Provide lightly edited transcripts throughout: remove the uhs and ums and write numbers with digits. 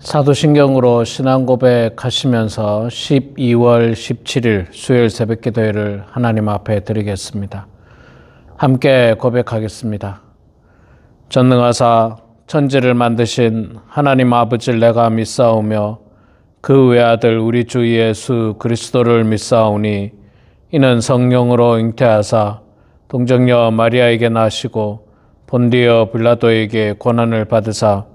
사도신경으로 신앙 고백하시면서 12월 17일 수요일 새벽기도회를 하나님 앞에 드리겠습니다. 함께 고백하겠습니다. 전능하사 천지를 만드신 하나님 아버지를 내가 믿사오며 그 외아들 우리 주 예수 그리스도를 믿사오니 이는 성령으로 잉태하사 동정녀 마리아에게 나시고 본디어 빌라도에게 고난을 받으사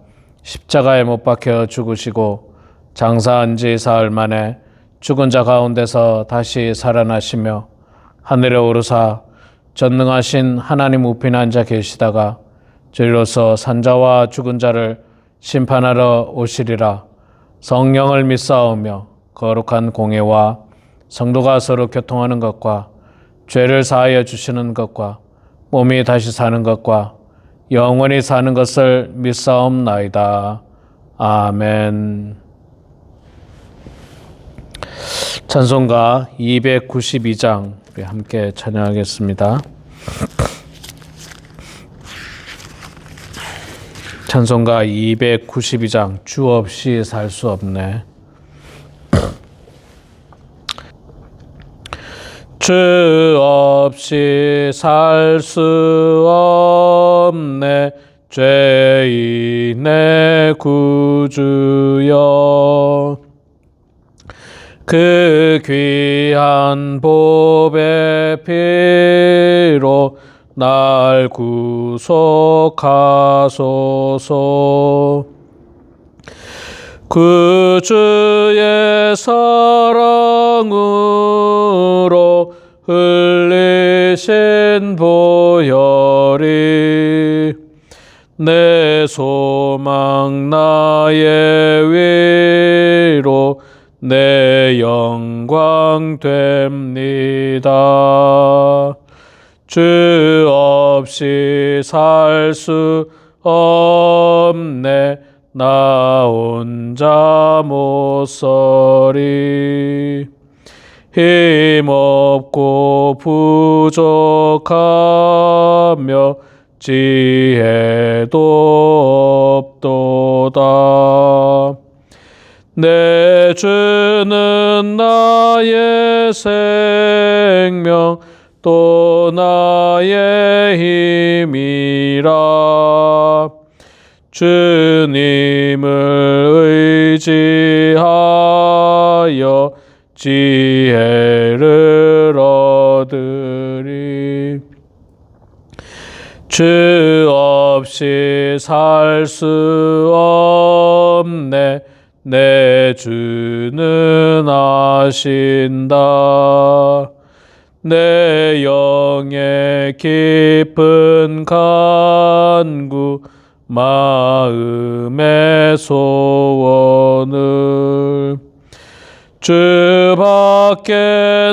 십자가에 못 박혀 죽으시고 장사한 지 사흘 만에 죽은 자 가운데서 다시 살아나시며 하늘에 오르사 전능하신 하나님 우편에 앉아 계시다가 저리로서 산자와 죽은 자를 심판하러 오시리라. 성령을 믿사오며 거룩한 공예와 성도가 서로 교통하는 것과 죄를 사하여 주시는 것과 몸이 다시 사는 것과 영원히 사는 것을 믿사옵나이다. 아멘. 찬송가 292장 우리 함께 찬양하겠습니다. 찬송가 292장 주 없이 살 수 없네. 주 없이 살 수 없네 죄인의 구주여 그 귀한 보배 피로 날 구속하소서 그 주의 사랑으로 흘리신 보혈이 내 소망 나의 위로 내 영광 됩니다. 주 없이 살 수 없네 나 혼자 못 서리 힘없고 부족하며 지혜도 없도다. 내 주는 나의 생명 또 나의 힘이라. 주님을 의지하여 지혜를 얻으리. 주 없이 살 수 없네 내 주는 아신다. 내 영의 깊은 간구 마음의 소원을 주밖에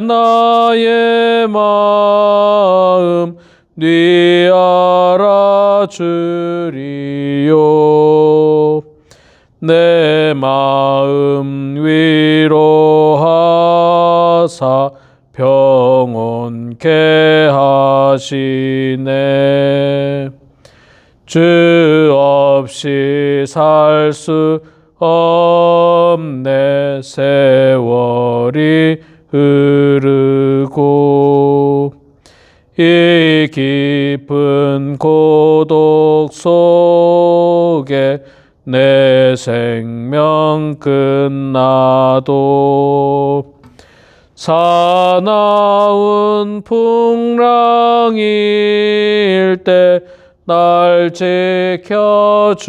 나의 마음 네 알아주리요. 내 마음 위로하사 평온케 하시네. 주 없이 살 수 없네 세월이 흐르고 이 깊은 고독 속에 내 생명 끝나도 사나운 풍랑일 때 날 지켜주시니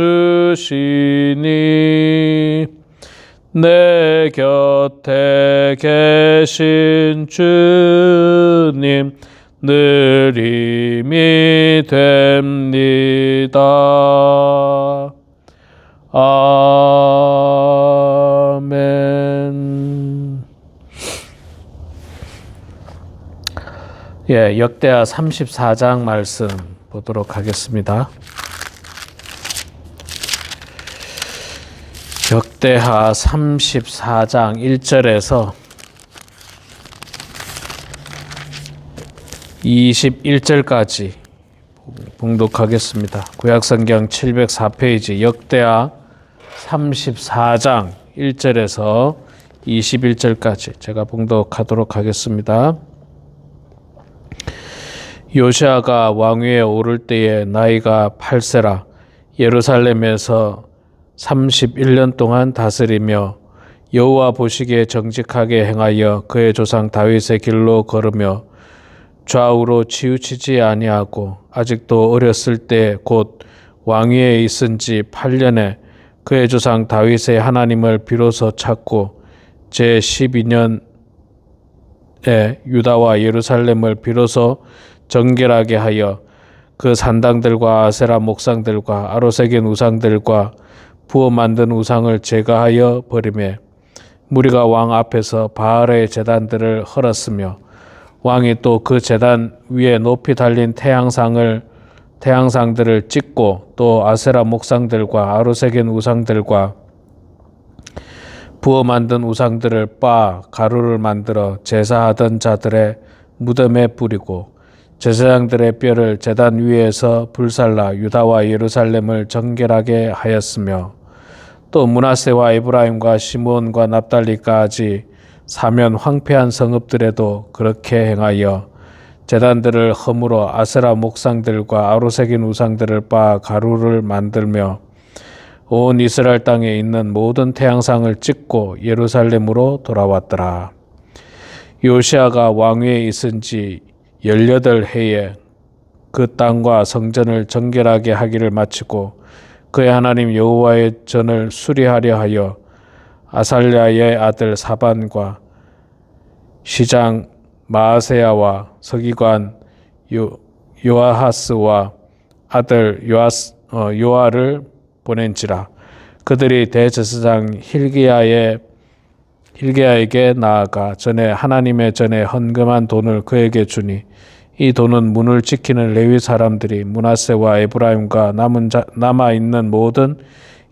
내 곁에 계신 주님 늘 힘이 됩니다. 아멘. 역대하 34장 말씀 보도록 하겠습니다. 역대하 34장 1절에서 21절까지 봉독하겠습니다. 구약성경 704페이지 역대하 34장 1절에서 21절까지 제가 봉독하도록 하겠습니다. 요시아가 왕위에 오를 때에 나이가 8세라 예루살렘에서 31년 동안 다스리며 여호와 보시기에 정직하게 행하여 그의 조상 다윗의 길로 걸으며 좌우로 치우치지 아니하고 아직도 어렸을 때 곧 왕위에 있은 지 8년에 그의 조상 다윗의 하나님을 비로소 찾고 제 12년에 유다와 예루살렘을 비로소 정결하게 하여 그 산당들과 아세라 목상들과 아로새긴 우상들과 부어 만든 우상을 제거하여 버리매 무리가 왕 앞에서 바알의 제단들을 헐었으며 왕이 또 그 제단 위에 높이 달린 태양상들을 찍고 또 아세라 목상들과 아로새긴 우상들과 부어 만든 우상들을 빻아 가루를 만들어 제사하던 자들의 무덤에 뿌리고 제사장들의 뼈를 제단 위에서 불살라 유다와 예루살렘을 정결하게 하였으며 또 므낫세와 에브라임과 시므온과 납달리까지 사면 황폐한 성읍들에도 그렇게 행하여 제단들을 허물어 아세라 목상들과 아로새긴 우상들을 빻아 가루를 만들며 온 이스라엘 땅에 있는 모든 태양상을 찍고 예루살렘으로 돌아왔더라. 요시아가 왕위에 있은 지 18해에 그 땅과 성전을 정결하게 하기를 마치고 그의 하나님 여호와의 전을 수리하려 하여 아살랴의 아들 사반과 시장 마아세야와 서기관 요아하스와 아들 요아를 보낸지라. 그들이 대제사장 힐기야에게 나아가 전에 하나님의 전에 헌금한 돈을 그에게 주니 이 돈은 문을 지키는 레위 사람들이 므낫세와 에브라임과 남아있는 모든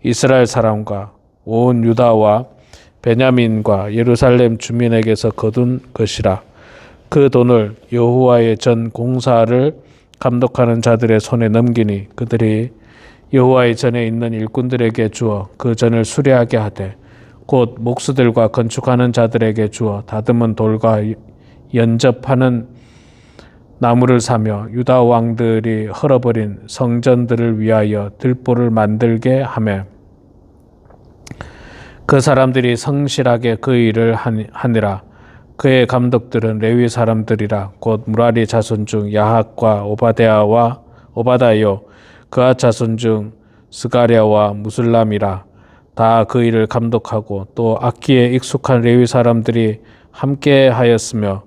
이스라엘 사람과 온 유다와 베냐민과 예루살렘 주민에게서 거둔 것이라. 그 돈을 여호와의 전 공사를 감독하는 자들의 손에 넘기니 그들이 여호와의 전에 있는 일꾼들에게 주어 그 전을 수리하게 하되 곧 목수들과 건축하는 자들에게 주어 다듬은 돌과 연접하는 나무를 사며 유다 왕들이 헐어버린 성전들을 위하여 들보를 만들게 하며 그 사람들이 성실하게 그 일을 하니라. 그의 감독들은 레위 사람들이라. 곧 무라리 자손 중 야학과 오바다요 그앗 자손 중 스가랴와 무술람이라. 다 그 일을 감독하고 또 악기에 익숙한 레위 사람들이 함께 하였으며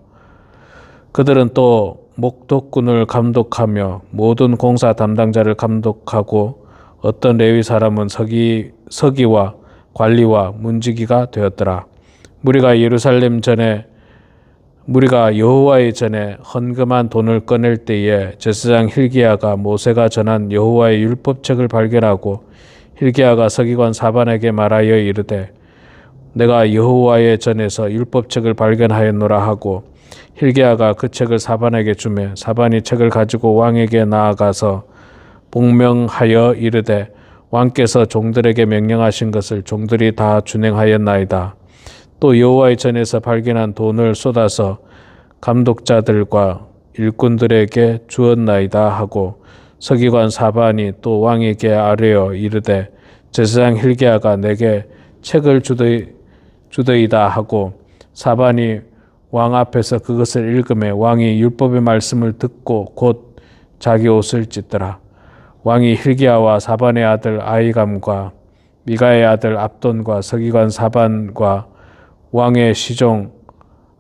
그들은 또 목독꾼을 감독하며 모든 공사 담당자를 감독하고 어떤 레위 사람은 서기와 관리와 문지기가 되었더라. 무리가 여호와의 전에 헌금한 돈을 꺼낼 때에 제사장 힐기야가 모세가 전한 여호와의 율법책을 발견하고 힐기야가 서기관 사반에게 말하여 이르되 내가 여호와의 전에서 율법책을 발견하였노라 하고 힐기야가 그 책을 사반에게 주매 사반이 책을 가지고 왕에게 나아가서 복명하여 이르되 왕께서 종들에게 명령하신 것을 종들이 다 준행하였나이다. 또 여호와의 전에서 발견한 돈을 쏟아서 감독자들과 일꾼들에게 주었나이다 하고 서기관 사반이 또 왕에게 아뢰어 이르되 제사장 힐기야가 내게 책을 주더이다 하고 사반이 왕 앞에서 그것을 읽음에 왕이 율법의 말씀을 듣고 곧 자기 옷을 찢더라. 왕이 힐기야와 사반의 아들 아히감과 미가의 아들 압돈과 서기관 사반과 왕의 시종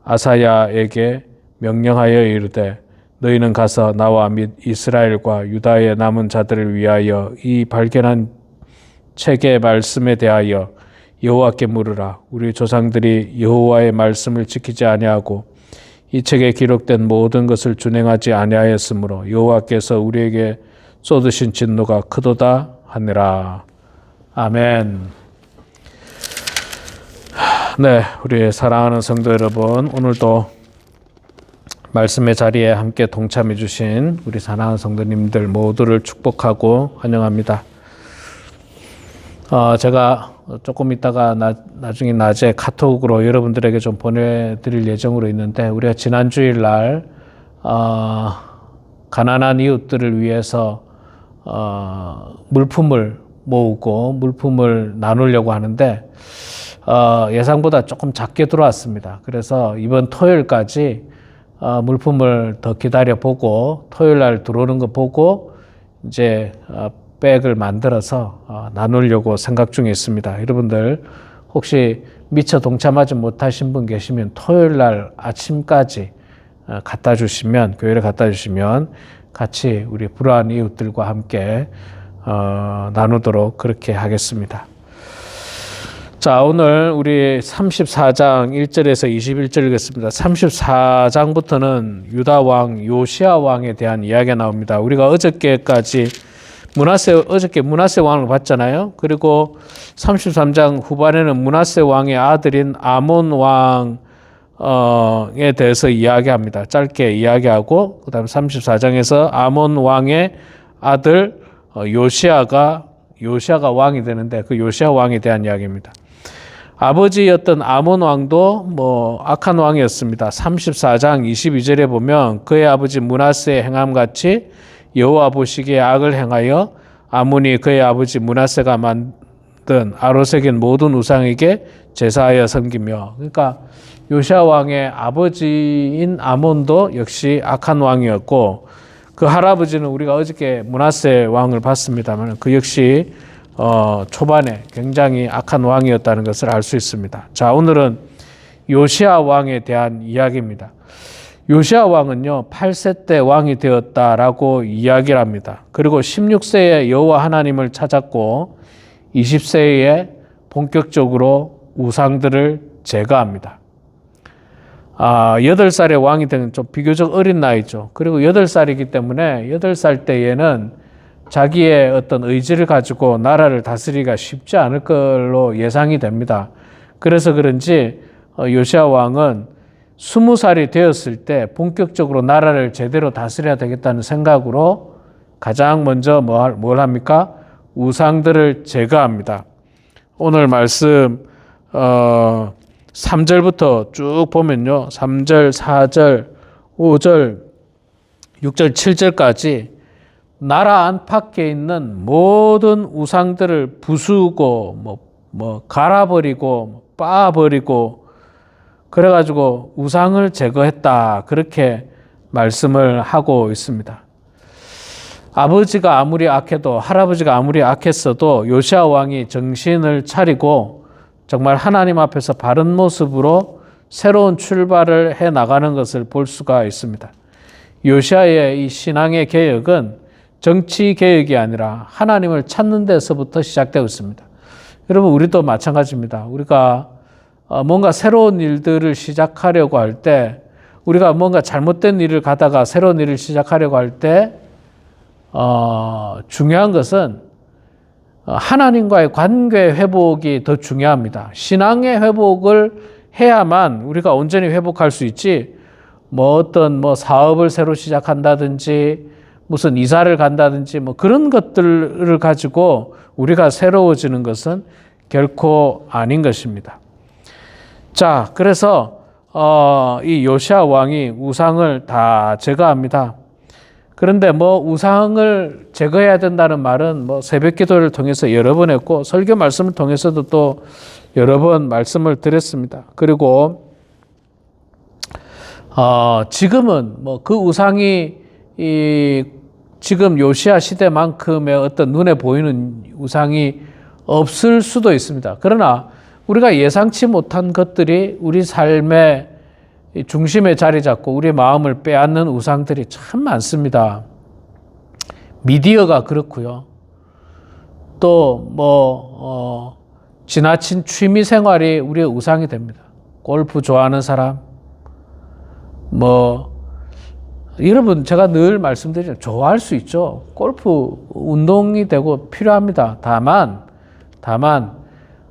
아사야에게 명령하여 이르되 너희는 가서 나와 및 이스라엘과 유다의 남은 자들을 위하여 이 발견한 책의 말씀에 대하여 여호와께 물으라. 우리 조상들이 여호와의 말씀을 지키지 아니하고 이 책에 기록된 모든 것을 준행하지 아니하였으므로 여호와께서 우리에게 쏟으신 진노가 크도다 하니라. 아멘. 네, 우리 사랑하는 성도 여러분, 오늘도 말씀의 자리에 함께 동참해 주신 우리 사랑하는 성도님들 모두를 축복하고 환영합니다. 제가 조금 있다가 나중에 낮에 카톡으로 여러분들에게 좀 보내드릴 예정으로 있는데, 우리가 지난 주일날 가난한 이웃들을 위해서 물품을 모으고 물품을 나누려고 하는데 예상보다 조금 작게 들어왔습니다. 그래서 이번 토요일까지 물품을 더 기다려보고 토요일날 들어오는 거 보고 이제 백을 만들어서 나누려고 생각 중에 있습니다. 여러분들 혹시 미처 동참하지 못하신 분 계시면 토요일날 아침까지 갖다 주시면, 교회를 갖다 주시면 같이 우리 불우한 이웃들과 함께 나누도록 그렇게 하겠습니다. 자, 오늘 우리 34장 1절에서 21절 읽겠습니다. 34장부터는 유다 왕 요시야 왕에 대한 이야기가 나옵니다. 우리가 어저께 문하세 왕을 봤잖아요. 그리고 33장 후반에는 문하세 왕의 아들인 아몬 왕에 대해서 이야기합니다. 짧게 이야기하고, 그 다음 34장에서 아몬 왕의 아들 요시야가 왕이 되는데, 그 요시야 왕에 대한 이야기입니다. 아버지였던 아몬 왕도 악한 왕이었습니다. 34장 22절에 보면 그의 아버지 므낫세의 행함같이 여호와 보시기에 악을 행하여 아몬이 그의 아버지 므낫세가 만든 아로색인 모든 우상에게 제사하여 섬기며, 그러니까 요시야 왕의 아버지인 아몬도 역시 악한 왕이었고, 그 할아버지는 우리가 어저께 므낫세 왕을 봤습니다만 그 역시 초반에 굉장히 악한 왕이었다는 것을 알 수 있습니다. 자, 오늘은 요시야 왕에 대한 이야기입니다. 요시야 왕은요 8세 때 왕이 되었다라고 이야기를 합니다. 그리고 16세에 여호와 하나님을 찾았고 20세에 본격적으로 우상들을 제거합니다. 8살에 왕이 되는 좀 비교적 어린 나이죠. 그리고 8살이기 때문에 8살 때에는 자기의 어떤 의지를 가지고 나라를 다스리기가 쉽지 않을 걸로 예상이 됩니다. 그래서 그런지 요시야 왕은 20살이 되었을 때 본격적으로 나라를 제대로 다스려야 되겠다는 생각으로 가장 먼저 뭘 합니까? 우상들을 제거합니다. 오늘 말씀 3절부터 쭉 보면요. 3절, 4절, 5절, 6절, 7절까지 나라 안팎에 있는 모든 우상들을 부수고 갈아버리고 빻아버리고 그래가지고 우상을 제거했다, 그렇게 말씀을 하고 있습니다. 아버지가 아무리 악해도, 할아버지가 아무리 악했어도 요시야 왕이 정신을 차리고 정말 하나님 앞에서 바른 모습으로 새로운 출발을 해 나가는 것을 볼 수가 있습니다. 요시야의 이 신앙의 개혁은 정치 개혁이 아니라 하나님을 찾는 데서부터 시작되고 있습니다. 여러분, 우리도 마찬가지입니다. 우리가 뭔가 새로운 일들을 시작하려고 할 때, 우리가 뭔가 잘못된 일을 가다가 새로운 일을 시작하려고 할 때 중요한 것은 하나님과의 관계 회복이 더 중요합니다. 신앙의 회복을 해야만 우리가 온전히 회복할 수 있지, 어떤 사업을 새로 시작한다든지 무슨 이사를 간다든지 그런 것들을 가지고 우리가 새로워지는 것은 결코 아닌 것입니다. 자, 그래서 이 요시야 왕이 우상을 다 제거합니다. 그런데 우상을 제거해야 된다는 말은 새벽 기도를 통해서 여러 번 했고, 설교 말씀을 통해서도 또 여러 번 말씀을 드렸습니다. 그리고 지금은 그 우상이 지금 요시야 시대만큼의 어떤 눈에 보이는 우상이 없을 수도 있습니다. 그러나 우리가 예상치 못한 것들이 우리 삶의 중심에 자리 잡고 우리 마음을 빼앗는 우상들이 참 많습니다. 미디어가 그렇고요. 또 지나친 취미 생활이 우리의 우상이 됩니다. 골프 좋아하는 사람, 여러분, 제가 늘 말씀드리죠. 좋아할 수 있죠. 골프 운동이 되고 필요합니다. 다만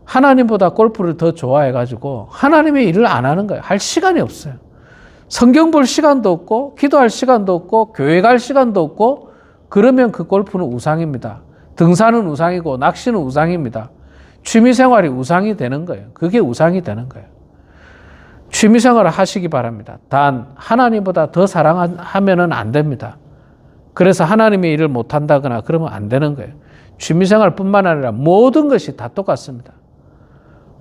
하나님보다 골프를 더 좋아해가지고 하나님의 일을 안 하는 거예요. 할 시간이 없어요. 성경 볼 시간도 없고 기도할 시간도 없고 교회 갈 시간도 없고, 그러면 그 골프는 우상입니다. 등산은 우상이고 낚시는 우상입니다. 취미생활이 우상이 되는 거예요. 그게 우상이 되는 거예요. 취미생활을 하시기 바랍니다. 단 하나님보다 더 사랑하면 안 됩니다. 그래서 하나님의 일을 못한다거나 그러면 안 되는 거예요. 취미생활뿐만 아니라 모든 것이 다 똑같습니다.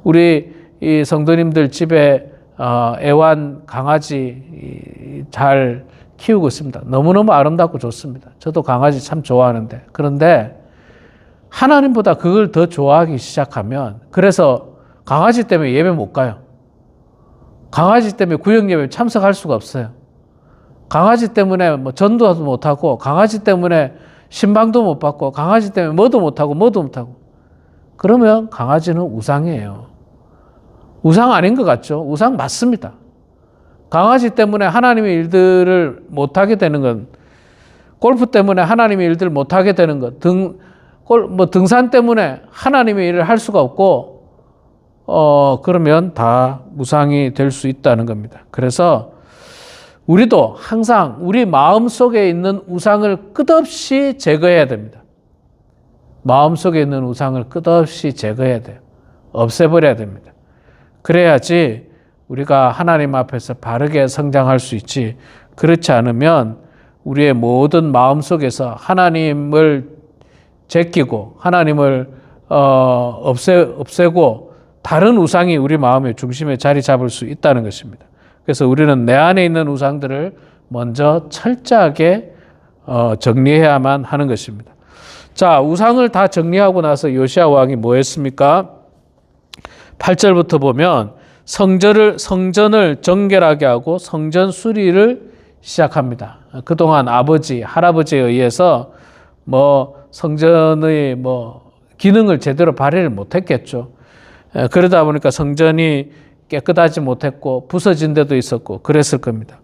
우리 이 성도님들 집에 애완 강아지 잘 키우고 있습니다. 너무너무 아름답고 좋습니다. 저도 강아지 참 좋아하는데, 그런데 하나님보다 그걸 더 좋아하기 시작하면, 그래서 강아지 때문에 예배 못 가요. 강아지 때문에 구역 예배 참석할 수가 없어요. 강아지 때문에 뭐 전도도 못하고, 강아지 때문에 신방도 못 받고, 강아지 때문에 뭐도 못하고 뭐도 못하고. 그러면 강아지는 우상이에요. 우상 아닌 것 같죠? 우상 맞습니다. 강아지 때문에 하나님의 일들을 못하게 되는 건, 골프 때문에 하나님의 일들을 못하게 되는 것, 등산 때문에 하나님의 일을 할 수가 없고, 그러면 다 우상이 될 수 있다는 겁니다. 그래서 우리도 항상 우리 마음 속에 있는 우상을 끝없이 제거해야 됩니다. 마음 속에 있는 우상을 끝없이 제거해야 돼요. 없애버려야 됩니다. 그래야지 우리가 하나님 앞에서 바르게 성장할 수 있지. 그렇지 않으면 우리의 모든 마음 속에서 하나님을 제끼고 하나님을 없애고 다른 우상이 우리 마음의 중심에 자리 잡을 수 있다는 것입니다. 그래서 우리는 내 안에 있는 우상들을 먼저 철저하게 정리해야만 하는 것입니다. 자, 우상을 다 정리하고 나서 요시야 왕이 뭐 했습니까? 8절부터 보면 성전을 정결하게 하고 성전 수리를 시작합니다. 그동안 아버지, 할아버지에 의해서 성전의 기능을 제대로 발휘를 못했겠죠. 그러다 보니까 성전이 깨끗하지 못했고 부서진 데도 있었고 그랬을 겁니다.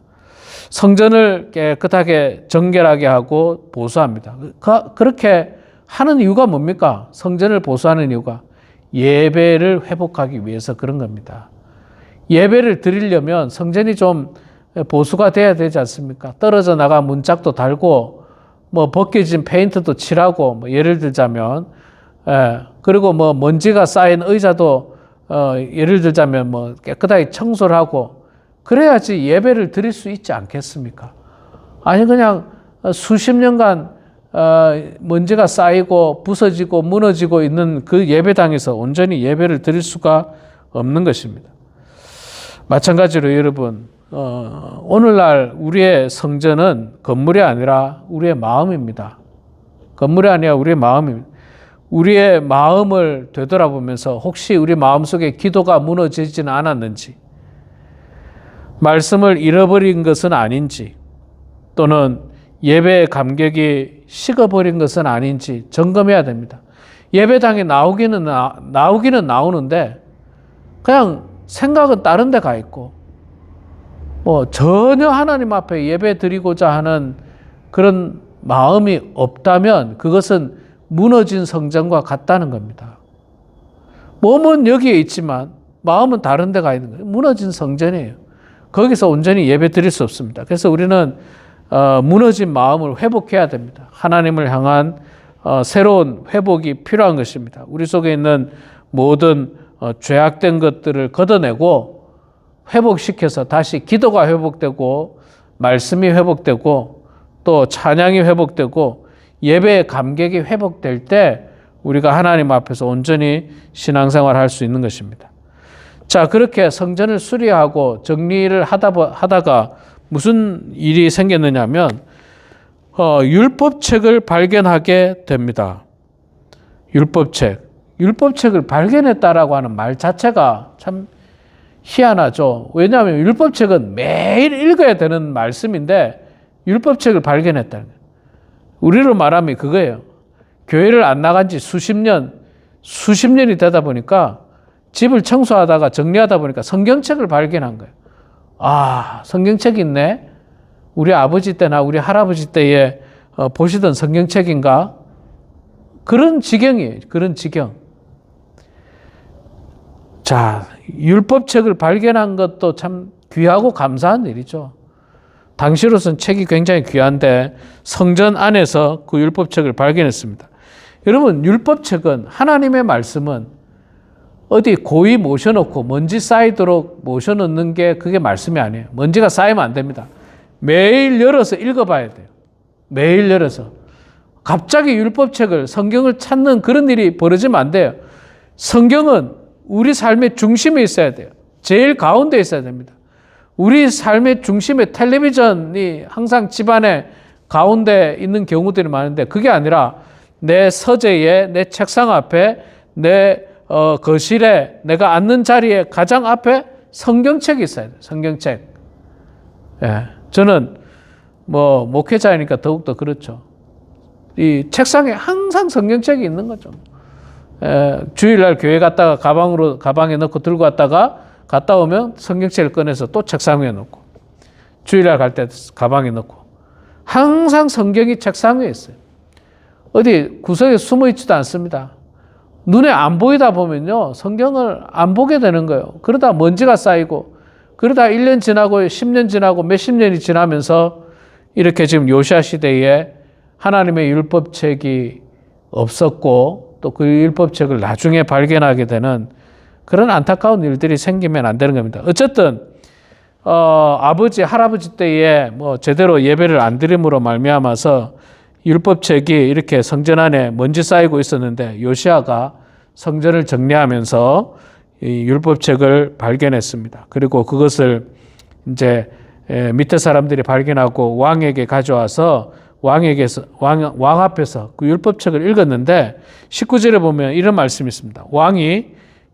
성전을 깨끗하게 정결하게 하고 보수합니다. 그렇게 하는 이유가 뭡니까? 성전을 보수하는 이유가 예배를 회복하기 위해서 그런 겁니다. 예배를 드리려면 성전이 좀 보수가 돼야 되지 않습니까? 떨어져 나가 문짝도 달고 벗겨진 페인트도 칠하고 예를 들자면 그리고 먼지가 쌓인 의자도 예를 들자면 깨끗하게 청소를 하고 그래야지 예배를 드릴 수 있지 않겠습니까? 아니 그냥 수십 년간 먼지가 쌓이고 부서지고 무너지고 있는 그 예배당에서 온전히 예배를 드릴 수가 없는 것입니다. 마찬가지로 여러분 오늘날 우리의 성전은 건물이 아니라 우리의 마음입니다. 건물이 아니라 우리의 마음입니다. 우리의 마음을 되돌아보면서 혹시 우리 마음속에 기도가 무너지지는 않았는지, 말씀을 잃어버린 것은 아닌지, 또는 예배의 감격이 식어버린 것은 아닌지 점검해야 됩니다. 예배당에 나오기는 나오는데 그냥 생각은 다른 데 가 있고 전혀 하나님 앞에 예배 드리고자 하는 그런 마음이 없다면 그것은 무너진 성전과 같다는 겁니다. 몸은 여기에 있지만 마음은 다른 데 가 있는 거예요. 무너진 성전이에요. 거기서 온전히 예배 드릴 수 없습니다. 그래서 우리는 무너진 마음을 회복해야 됩니다. 하나님을 향한 새로운 회복이 필요한 것입니다. 우리 속에 있는 모든 죄악된 것들을 걷어내고 회복시켜서 다시 기도가 회복되고 말씀이 회복되고 또 찬양이 회복되고 예배의 감격이 회복될 때 우리가 하나님 앞에서 온전히 신앙생활을 할 수 있는 것입니다. 자, 그렇게 성전을 수리하고 정리를 하다가 무슨 일이 생겼느냐면 율법책을 발견하게 됩니다. 율법책을 발견했다라고 하는 말 자체가 참 희한하죠. 왜냐하면 율법책은 매일 읽어야 되는 말씀인데 율법책을 발견했다는 거예요. 우리로 말하면 그거예요. 교회를 안 나간 지 수십 년이 되다 보니까 집을 청소하다가 정리하다 보니까 성경책을 발견한 거예요. 아, 성경책이 있네. 우리 아버지 때나 우리 할아버지 때에 보시던 성경책인가? 그런 지경이에요. 그런 지경. 자, 율법책을 발견한 것도 참 귀하고 감사한 일이죠. 당시로서는 책이 굉장히 귀한데 성전 안에서 그 율법책을 발견했습니다. 여러분, 율법책은 하나님의 말씀은 어디 고이 모셔놓고 먼지 쌓이도록 모셔놓는 게 그게 말씀이 아니에요. 먼지가 쌓이면 안 됩니다. 매일 열어서 읽어봐야 돼요. 매일 열어서. 갑자기 율법책을, 성경을 찾는 그런 일이 벌어지면 안 돼요. 성경은 우리 삶의 중심에 있어야 돼요. 제일 가운데 있어야 됩니다. 우리 삶의 중심에 텔레비전이 항상 집안에 가운데 있는 경우들이 많은데 그게 아니라 내 서재에, 내 책상 앞에, 내 거실에, 내가 앉는 자리에 가장 앞에 성경책이 있어야 돼요. 성경책. 예, 저는 목회자이니까 더욱더 그렇죠. 이 책상에 항상 성경책이 있는 거죠. 주일날 교회 갔다가 가방에 넣고 들고 갔다 오면 성경책을 꺼내서 또 책상 위에 놓고, 주일날 갈 때 가방에 넣고, 항상 성경이 책상 위에 있어요. 어디 구석에 숨어 있지도 않습니다. 눈에 안 보이다 보면요, 성경을 안 보게 되는 거예요. 그러다 먼지가 쌓이고, 그러다 1년 지나고 10년 지나고 몇십 년이 지나면서 이렇게 지금 요시야 시대에 하나님의 율법책이 없었고 또 그 율법책을 나중에 발견하게 되는 그런 안타까운 일들이 생기면 안 되는 겁니다. 어쨌든 아버지, 할아버지 때에 제대로 예배를 안 드림으로 말미암아서 율법책이 이렇게 성전 안에 먼지 쌓이고 있었는데 요시야가 성전을 정리하면서 이 율법책을 발견했습니다. 그리고 그것을 이제 밑에 사람들이 발견하고 왕에게 가져와서 왕 앞에서 그 율법책을 읽었는데 19절에 보면 이런 말씀이 있습니다. 왕이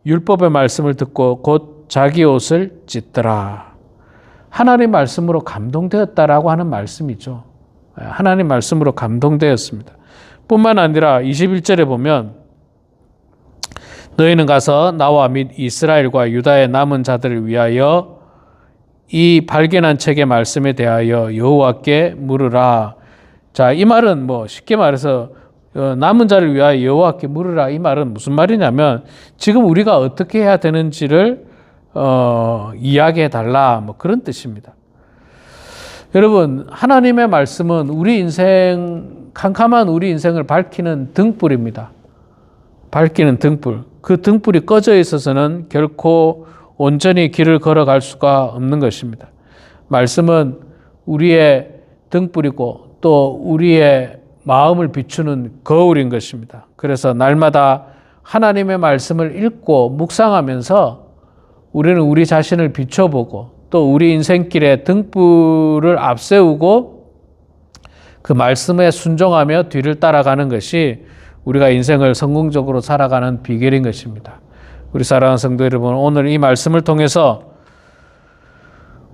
율법의 말씀을 듣고 곧 자기 옷을 찢더라. 하나님 말씀으로 감동되었다라고 하는 말씀이죠. 하나님 말씀으로 감동되었습니다. 뿐만 아니라 21절에 보면 너희는 가서 나와 및 이스라엘과 유다의 남은 자들을 위하여 이 발견한 책의 말씀에 대하여 여호와께 물으라. 자, 이 말은 쉽게 말해서 남은 자를 위하여 여호와께 물으라. 이 말은 무슨 말이냐면 지금 우리가 어떻게 해야 되는지를 이야기해 달라. 그런 뜻입니다. 여러분, 하나님의 말씀은 캄캄한 우리 인생을 밝히는 등불입니다. 밝히는 등불. 그 등불이 꺼져 있어서는 결코 온전히 길을 걸어갈 수가 없는 것입니다. 말씀은 우리의 등불이고 또 우리의 마음을 비추는 거울인 것입니다. 그래서 날마다 하나님의 말씀을 읽고 묵상하면서 우리는 우리 자신을 비춰보고 또 우리 인생길에 등불을 앞세우고 그 말씀에 순종하며 뒤를 따라가는 것이 우리가 인생을 성공적으로 살아가는 비결인 것입니다. 우리 사랑하는 성도 여러분, 오늘 이 말씀을 통해서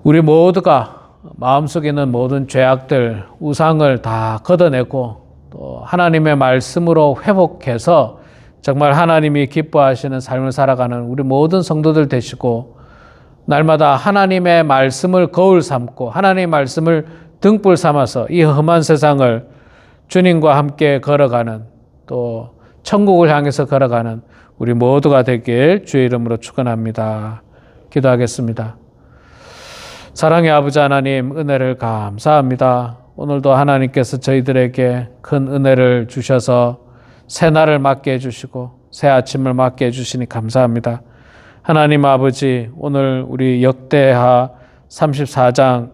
우리 모두가 마음속에 있는 모든 죄악들, 우상을 다 걷어내고 또 하나님의 말씀으로 회복해서 정말 하나님이 기뻐하시는 삶을 살아가는 우리 모든 성도들 되시고 날마다 하나님의 말씀을 거울 삼고 하나님의 말씀을 등불 삼아서 이 험한 세상을 주님과 함께 걸어가는 또 천국을 향해서 걸어가는 우리 모두가 되길 주의 이름으로 축원합니다. 기도하겠습니다. 사랑의 아버지 하나님, 은혜를 감사합니다. 오늘도 하나님께서 저희들에게 큰 은혜를 주셔서 새날을 맞게 해주시고 새 아침을 맞게 해주시니 감사합니다. 하나님 아버지, 오늘 우리 역대하 34장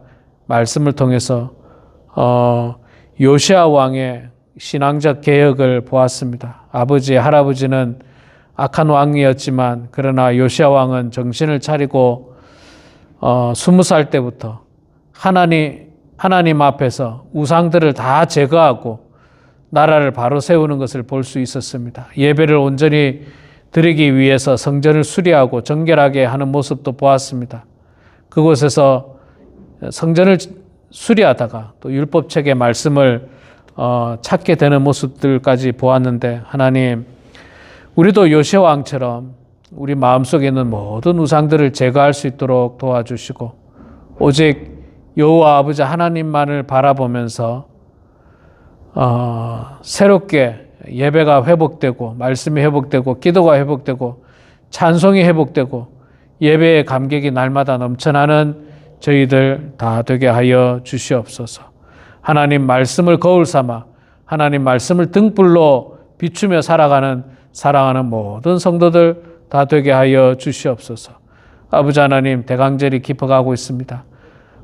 말씀을 통해서 요시야 왕의 신앙적 개혁을 보았습니다. 아버지, 할아버지는 악한 왕이었지만 그러나 요시야 왕은 정신을 차리고 20살 때부터 하나님 앞에서 우상들을 다 제거하고 나라를 바로 세우는 것을 볼 수 있었습니다. 예배를 온전히 드리기 위해서 성전을 수리하고 정결하게 하는 모습도 보았습니다. 그곳에서 성전을 수리하다가 또 율법책의 말씀을 찾게 되는 모습들까지 보았는데 하나님, 우리도 요시야 왕처럼 우리 마음속에 있는 모든 우상들을 제거할 수 있도록 도와주시고 오직 여호와 아버지 하나님만을 바라보면서 새롭게 예배가 회복되고 말씀이 회복되고 기도가 회복되고 찬송이 회복되고 예배의 감격이 날마다 넘쳐나는 저희들 다 되게 하여 주시옵소서. 하나님 말씀을 거울 삼아 하나님 말씀을 등불로 비추며 살아가는 사랑하는 모든 성도들 다 되게 하여 주시옵소서. 아버지 하나님, 대강절이 깊어가고 있습니다.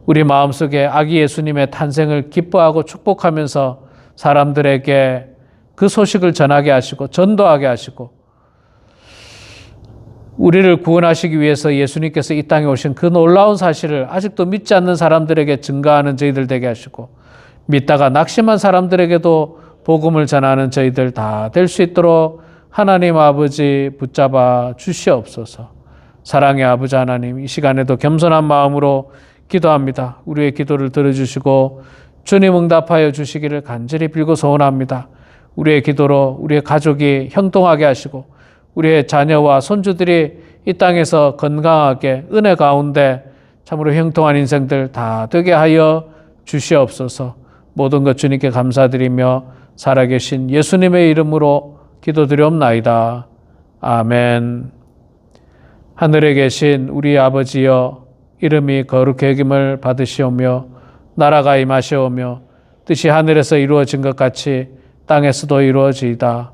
우리 마음속에 아기 예수님의 탄생을 기뻐하고 축복하면서 사람들에게 그 소식을 전하게 하시고 전도하게 하시고 우리를 구원하시기 위해서 예수님께서 이 땅에 오신 그 놀라운 사실을 아직도 믿지 않는 사람들에게 증거하는 저희들 되게 하시고 믿다가 낙심한 사람들에게도 복음을 전하는 저희들 다 될 수 있도록 하나님 아버지 붙잡아 주시옵소서. 사랑의 아버지 하나님, 이 시간에도 겸손한 마음으로 기도합니다. 우리의 기도를 들어주시고 주님 응답하여 주시기를 간절히 빌고 소원합니다. 우리의 기도로 우리의 가족이 형통하게 하시고 우리의 자녀와 손주들이 이 땅에서 건강하게 은혜 가운데 참으로 형통한 인생들 다 되게 하여 주시옵소서. 모든 것 주님께 감사드리며 살아계신 예수님의 이름으로 기도드리옵나이다. 아멘. 하늘에 계신 우리 아버지여, 이름이 거룩히 여김을 받으시오며 나라가 임하시오며 뜻이 하늘에서 이루어진 것 같이 땅에서도 이루어지이다.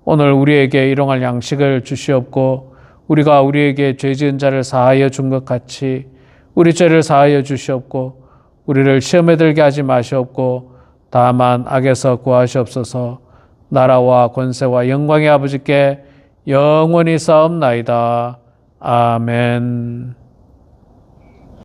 오늘 우리에게 일용할 양식을 주시옵고 우리가 우리에게 죄 지은 자를 사하여 준 것 같이 우리 죄를 사하여 주시옵고 우리를 시험에 들게 하지 마시옵고 다만 악에서 구하시옵소서. 나라와 권세와 영광의 아버지께 영원히 싸움나이다. 아멘.